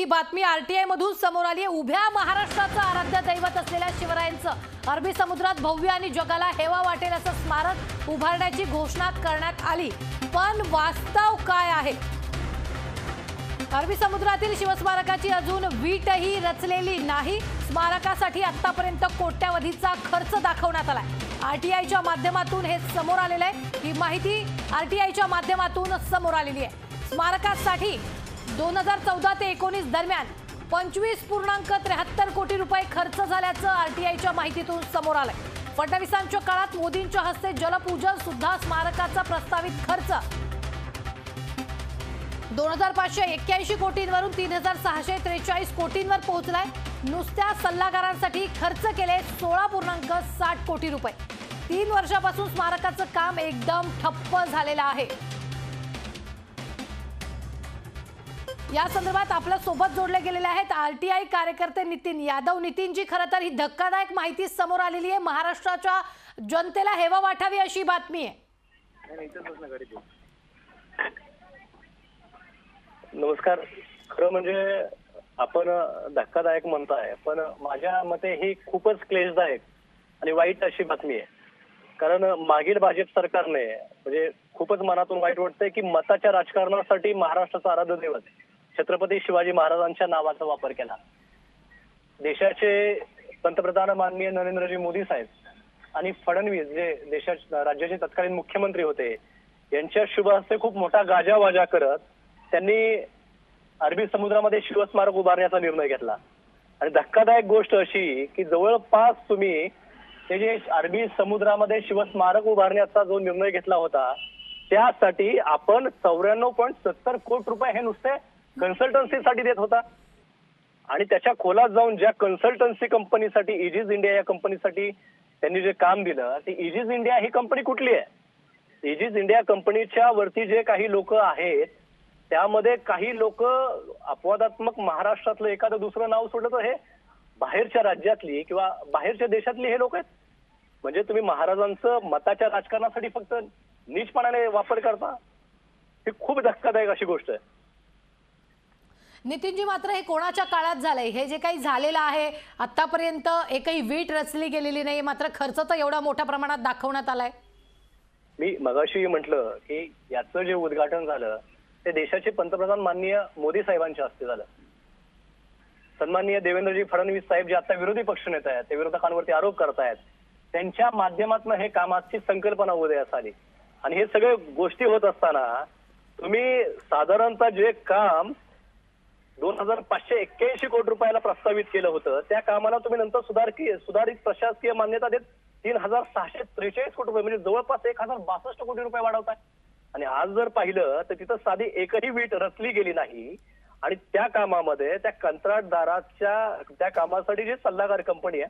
ही बातमी आरटीआय मधून समोर आली आहे। उभ्या महाराष्ट्राचं आराध्य दैवत असलेल्या शिवरायांचं अरबी समुद्रात भव्य आणि जगाला हेवा वाटेल असं स्मारक उभारण्याची घोषणा करण्यात आली, पण वास्तव काय आहे? अरबी समुद्रातील शिवस्मारकाची अजून वीटही रचलेली नाही। स्मारकासाठी आतापर्यंत कोट्यावधीचा खर्च दाखवण्यात आलाय। आरटीआयच्या माध्यमातून हे समोर आलेलं आहे। ही माहिती आरटीआयच्या माध्यमातून समोर आलेली आहे। स्मारकासाठी 2014 ते 19 दरम्यान 25.73 कोटी रुपये खर्च झाल्याचं आरटीआयच्या माहितीतून समोर आलंय। फडणवीसांच्या काळात मोदींच्या हस्ते जलपूजन सुद्धा स्मारकाचा प्रस्तावित खर्च 2581 कोटींवरून 3643 कोटींवर पोहोचलाय। नुसत्या सल्लागारांसाठी खर्च केले 16.60 कोटी रुपये। 3 वर्षापासून स्मारकाचं काम एकदम ठप्प झालेलं आहे। या संदर्भात आपल्या सोबत जोडले गेलेले आहेत आरटीआय कार्यकर्ते नितीन यादव। नितीनजी, खरं तर ही धक्कादायक माहिती समोर आलेली आहे। महाराष्ट्राच्या जनतेला हेवा वाटावी अशी बातमी आहे। नमस्कार। खरं म्हणजे आपण धक्कादायक म्हणताय, पण माझ्या मते ही खूपच क्लेशदायक आणि वाईट अशी बातमी आहे। कारण मागील भाजप सरकारने म्हणजे खूपच मनातून वाईट वाटतंय की मताच्या राजकारणासाठी महाराष्ट्राचं आराध्य दैवत छत्रपती शिवाजी महाराजांच्या नावाचा वापर केला। देशाचे पंतप्रधान माननीय नरेंद्रजी मोदी साहेब आणि फडणवीस जे देशाच्या राज्याचे तत्कालीन मुख्यमंत्री होते, यांच्या शुभ हस्ते खूप मोठा गाजावाजा करत त्यांनी अरबी समुद्रामध्ये शिवस्मारक उभारण्याचा निर्णय घेतला। आणि धक्कादायक गोष्ट अशी की जवळपास तुम्ही ते जे अरबी समुद्रामध्ये शिवस्मारक उभारण्याचा जो निर्णय घेतला होता, त्यासाठी आपण 94.70 कोटी रुपये हे नुसते कन्सल्टन्सीसाठी देत होता। आणि त्याच्या खोलात जाऊन ज्या कन्सल्टन्सी कंपनीसाठी, इजिस इंडिया या कंपनीसाठी त्यांनी जे काम दिलं, ती इजिस इंडिया ही कंपनी कुठली आहे? इजिस इंडिया कंपनीच्या वरती जे काही लोक आहेत, त्यामध्ये काही लोक अपवादात्मक महाराष्ट्रातलं एखादं दुसरं नाव सोडलं तर हे बाहेरच्या राज्यातली किंवा बाहेरच्या देशातली हे लोक आहेत। म्हणजे तुम्ही महाराजांचं मताच्या राजकारणासाठी फक्त नीचपणाने वापर करता, ही खूप धक्कादायक अशी गोष्ट आहे। नितीनजी, मात्र हे कोणाच्या काळात झालंय? हे जे काही झालेलं आहे आतापर्यंत एकही वीट रचली गेलेली नाही, मात्र खर्च तर एवढा मोठ्या प्रमाणात दाखवण्यात आलाय। मी मगाशी म्हटलं की याचं जे उद्घाटन झालं ते देशाचे पंतप्रधान माननीय मोदी साहेबांच्या हस्ते झालं। सन्माननीय देवेंद्रजी फडणवीस साहेब जे आता विरोधी पक्ष नेते आहेत, ते विरोधकांवरती आरोप करतायत, त्यांच्या माध्यमातून हे कामाची संकल्पना उदयास आली। आणि हे सगळे गोष्टी होत असताना तुम्ही साधारणतः जे काम 2581 कोटी रुपयाला प्रस्तावित केलं होतं, त्या कामाला तुम्ही नंतर सुधारित प्रशासकीय मान्यता देत 3643 कोटी रुपये म्हणजे जवळपास 1062 कोटी रुपये वाढवताय। आणि आज जर पाहिलं तर तिथं साधी एकही वीट रचली गेली नाही। आणि त्या कामामध्ये त्या कंत्राटदाराच्या त्या कामासाठी जी सल्लागार कंपनी आहे,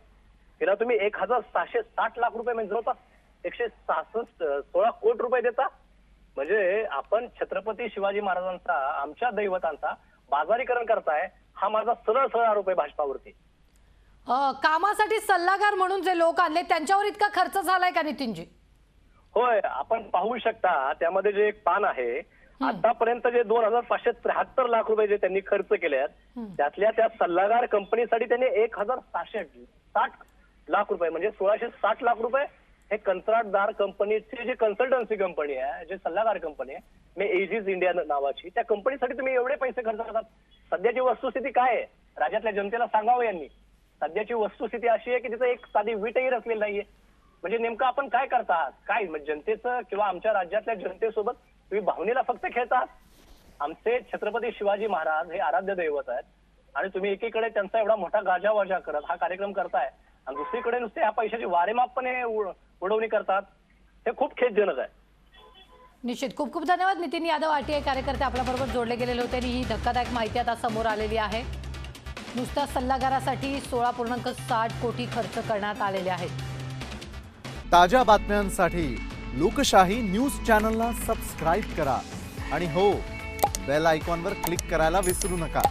तिला तुम्ही 1660 लाख रुपये म्हणजे जवळपास 116 कोटी रुपये देता। म्हणजे आपण छत्रपती शिवाजी महाराजांचा, आमच्या दैवतांचा बाजारीकरण करताय, हा माझा सरळ आरोप आहे भाजपावरती। कामासाठी सल्लागार म्हणून जे लोक आणले त्यांच्यावर इतका खर्च झालाय का नितीनजी? होय, आपण पाहू शकता त्यामध्ये जे एक पान आहे, आतापर्यंत जे 2573 लाख रुपये जे त्यांनी खर्च केले आहेत, त्यातल्या त्या सल्लागार कंपनीसाठी त्यांनी 1660 लाख रुपये म्हणजे 1660 लाख रुपये हे कंत्राटदार कंपनीची जी कन्सल्टन्सी कंपनी आहे, जे सल्लागार कंपनी आहे, मी इजिस इंडिया नावाची, त्या कंपनीसाठी तुम्ही एवढे पैसे खर्च करतात। सध्याची वस्तुस्थिती काय आहे राज्यातल्या जनतेला सांगावं यांनी। सध्याची वस्तुस्थिती अशी आहे की तिथं एक साधी वीटही रचलेली नाहीये। म्हणजे नेमकं आपण काय करतात? काय म्हणजे जनतेचं किंवा आमच्या राज्यातल्या जनतेसोबत तुम्ही भावनेला फक्त खेळतात। आमचे छत्रपती शिवाजी महाराज हे आराध्य दैवत आहेत आणि तुम्ही एकीकडे त्यांचा एवढा मोठा गाजावाजा करत हा कार्यक्रम करताय आणि दुसरीकडे नुसते ह्या पैशाची वारेमापणे उडवणी करतात, हे खूप खेदजनक आहे। निश्चित, खूप खूप धन्यवाद नितीन यादव, आरटीआय कार्यकर्ते आपल्याबरोबर जोडले गेलेले होते। आणि ही धक्कादायक माहिती आता समोर आलेली आहे। नुसत्या सल्लागारासाठी 16.60 कोटी खर्च करण्यात आलेले आहेत। ताज्या बातम्यांसाठी लोकशाही न्यूज चॅनलला सबस्क्राइब करा आणि हो, बेल आयकॉनवर क्लिक करायला विसरू नका।